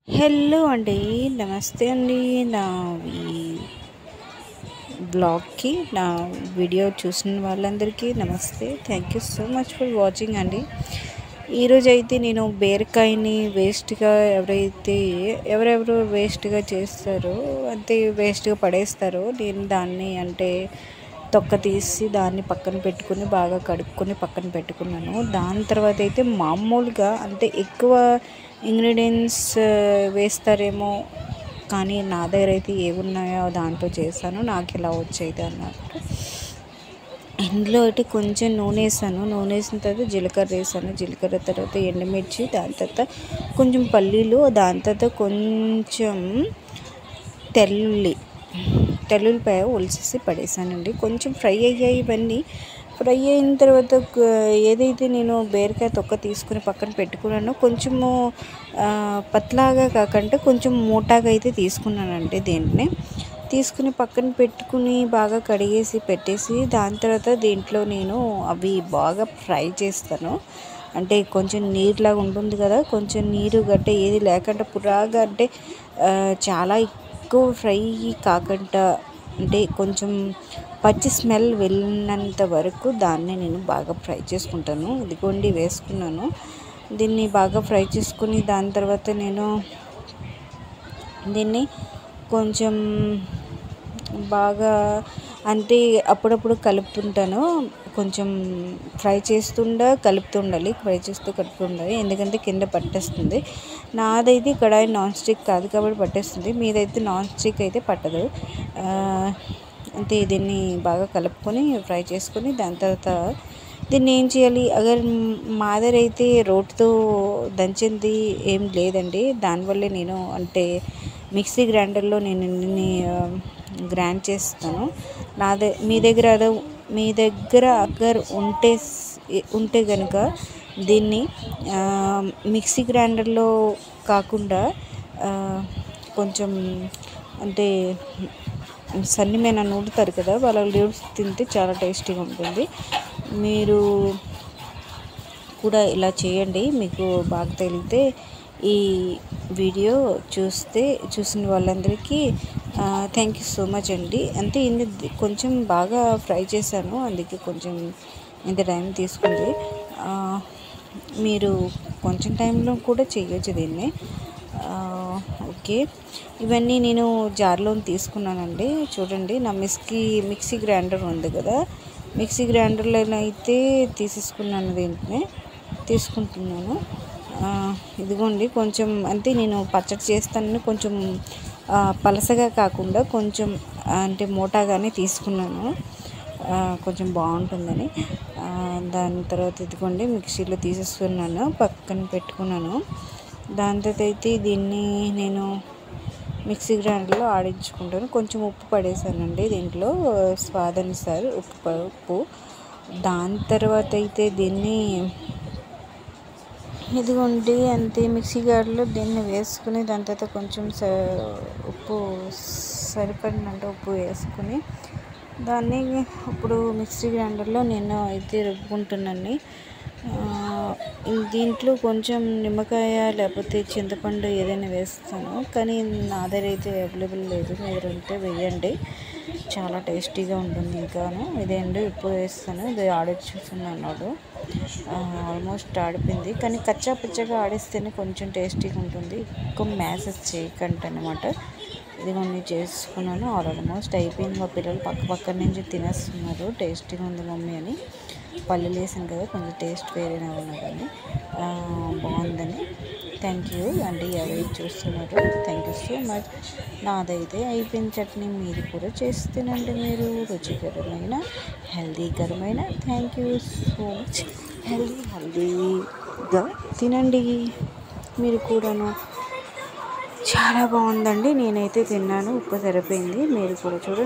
Hello అండి, నమస్తే అండి. నా ఈ బ్లాగ్కి నా వీడియో చూసిన వాళ్ళందరికీ నమస్తే. Thank you so much for watching అండి. ఈరోజు అయితే నేను బీరకాయని వేస్ట్గా ఎవరెవరు వేస్ట్గా చేస్తారో అంతే వేస్ట్గా పడేస్తారో నేను దాన్ని అంటే తొక్క తీసి దాన్ని పక్కన పెట్టుకుని బాగా కడుక్కొని పక్కన పెట్టుకున్నాను. దాని తర్వాత అయితే మామూలుగా అంటే ఎక్కువ ఇంగ్రీడియంట్స్ వేస్తారేమో, కానీ నా దగ్గర అయితే ఏమున్నాయో దాంతో చేశాను. నాకు ఇలా వచ్చేది అన్నట్టు. ఇందులో అయితే కొంచెం నూనె వేసాను. నూనె వేసిన తర్వాత జీలకర్ర వేసాను. జీలకర్ర తర్వాత ఎండుమిర్చి, దాని తర్వాత కొంచెం పల్లీలు, దాని తర్వాత కొంచెం తెల్లుల్లిపాయ ఒలిసేసి పడేసానండి. కొంచెం ఫ్రై అయ్యాయి. ఇవన్నీ ఫ్రై అయిన తర్వాత ఏదైతే నేను బీరకాయ తొక్క తీసుకుని పక్కన పెట్టుకున్నానో కొంచెము పతలాగా కాకుండా కొంచెం మోటాగా అయితే తీసుకున్నానండి. దీంట్ని తీసుకుని పక్కన పెట్టుకుని బాగా కడిగేసి పెట్టేసి దాని తర్వాత దీంట్లో నేను అవి బాగా ఫ్రై చేస్తాను. అంటే కొంచెం నీరులాగా ఉంటుంది కదా, కొంచెం నీరు గట్ట ఏది లేకుండా పురాగా అంటే చాలా ఎక్కువ ఫ్రై కాకుండా అంటే కొంచెం పచ్చి స్మెల్ వెళ్ళినంత వరకు దాన్ని నేను బాగా ఫ్రై చేసుకుంటాను. ఇదిగోండి వేసుకున్నాను. దీన్ని బాగా ఫ్రై చేసుకుని దాని తర్వాత నేను దీన్ని కొంచెం బాగా అంటే అప్పుడప్పుడు కలుపుతుంటాను. కొంచెం ఫ్రై కలుపుతుండాలి. ఫ్రై చేస్తూ కలుపుతుండాలి, ఎందుకంటే కింద పట్టేస్తుంది. నాదైతే కడాయి నాన్ స్టిక్ కాదు కాబట్టి పట్టేస్తుంది. మీదైతే నాన్ స్టిక్ అయితే పట్టదు. అంటే దీన్ని బాగా కలుపుకొని ఫ్రై చేసుకొని దాని తర్వాత దీన్ని ఏం చేయాలి, మా దగ్గర అయితే రోటితో దంచింది ఏం లేదండి. దానివల్లే నేను అంటే మిక్సీ గ్రైండర్లో నేను గ్రైండ్ చేస్తాను. మీ దగ్గర అగర్ ఉంటే కనుక దీన్ని మిక్సీ గ్రైండర్లో కాకుండా కొంచెం అంటే సన్నమైన నూరుతారు కదా, వాళ్ళ లీవ్స్ తింటే చాలా టేస్టీగా ఉంటుంది. మీరు కూడా ఇలా చేయండి. మీకు బాగా తెలిస్తే ఈ వీడియో చూసిన వాళ్ళందరికీ థ్యాంక్ యూ సో మచ్ అండి. అంటే కొంచెం బాగా ఫ్రై చేశాను, అందుకే కొంచెం ఇంత టైం తీసుకుంది. మీరు కొంచెం టైంలో కూడా చేయొచ్చు దీన్ని. ఓకే, ఇవన్నీ నేను జార్లో తీసుకున్నానండి. చూడండి, నా మిక్సీ గ్రైండర్ ఉంది కదా, మిక్సీ గ్రైండర్లో అయితే దీంట్ని తీసుకుంటున్నాను. ఇదిగోండి, కొంచెం అంటే నేను పచ్చడి చేస్తానని కొంచెం పలసగా కాకుండా కొంచెం అంటే మోటాగానే తీసుకున్నాను, కొంచెం బాగుంటుందని. దాని తర్వాత ఇదిగోండి మిక్సీలో తీసేసుకున్నాను, పక్కన పెట్టుకున్నాను. దాని తర్వాత అయితే దీన్ని నేను మిక్సీ గ్రైండర్లో ఆడించుకుంటాను. కొంచెం ఉప్పు పడేసానండి దీంట్లో, స్వాదానుసారి ఉప్పు. దాని తర్వాత అయితే దీన్ని ఇదిగోండి అంతే మిక్సీ జార్లో దీన్ని వేసుకుని దాని తర్వాత కొంచెం ఉప్పు సరిపడినంత ఉప్పు వేసుకుని దాన్ని ఇప్పుడు మిక్సీ గ్రైండర్లో నేను అయితే రుబ్బుకుంటున్నాను. దీంట్లో కొంచెం నిమ్మకాయ లేకపోతే చింతపండు ఏదైనా వేస్తాను, కానీ నా దగ్గర అయితే అవైలబుల్ లేదు. మీ దగ్గర ఉంటే వేయండి, చాలా టేస్టీగా ఉంటుంది. ఇంకాను ఇదేంటి ఉప్పు వేస్తాను. ఇది ఆడిస్తున్నాడు, ఆల్మోస్ట్ ఆడిపోయింది, కానీ కచ్చా పచ్చగా ఆడిస్తేనే కొంచెం టేస్టీగా ఉంటుంది. ఎక్కువ మ్యాసెస్ చేయకండి అనమాట. ఇది కొన్ని చేసుకున్నాను, ఆల్మోస్ట్ అయిపోయింది. మా పిల్లలు పక్క నుంచి తినేస్తున్నారు. టేస్టీగా ఉంది మమ్మీ అని. పల్లీలు వేసాను కదా, కొంచెం టేస్ట్ వేరేనా ఉన్నా కానీ బాగుందని. థ్యాంక్ యూ అండి, ఎవరైతే చూస్తున్నారు థ్యాంక్ యూ సో మచ్. నాదైతే అయిపోయిన చట్నీ మీరు కూడా చేస్తేనండి, మీరు రుచికరమైన హెల్దీకరమైన థ్యాంక్ యూ సో మచ్. హెల్దీగా తినండి మీరు కూడాను. చాలా బాగుందండి, నేనైతే తిన్నాను, ఉప్పు సరిపోయింది. మీరు కూడా చూడండి.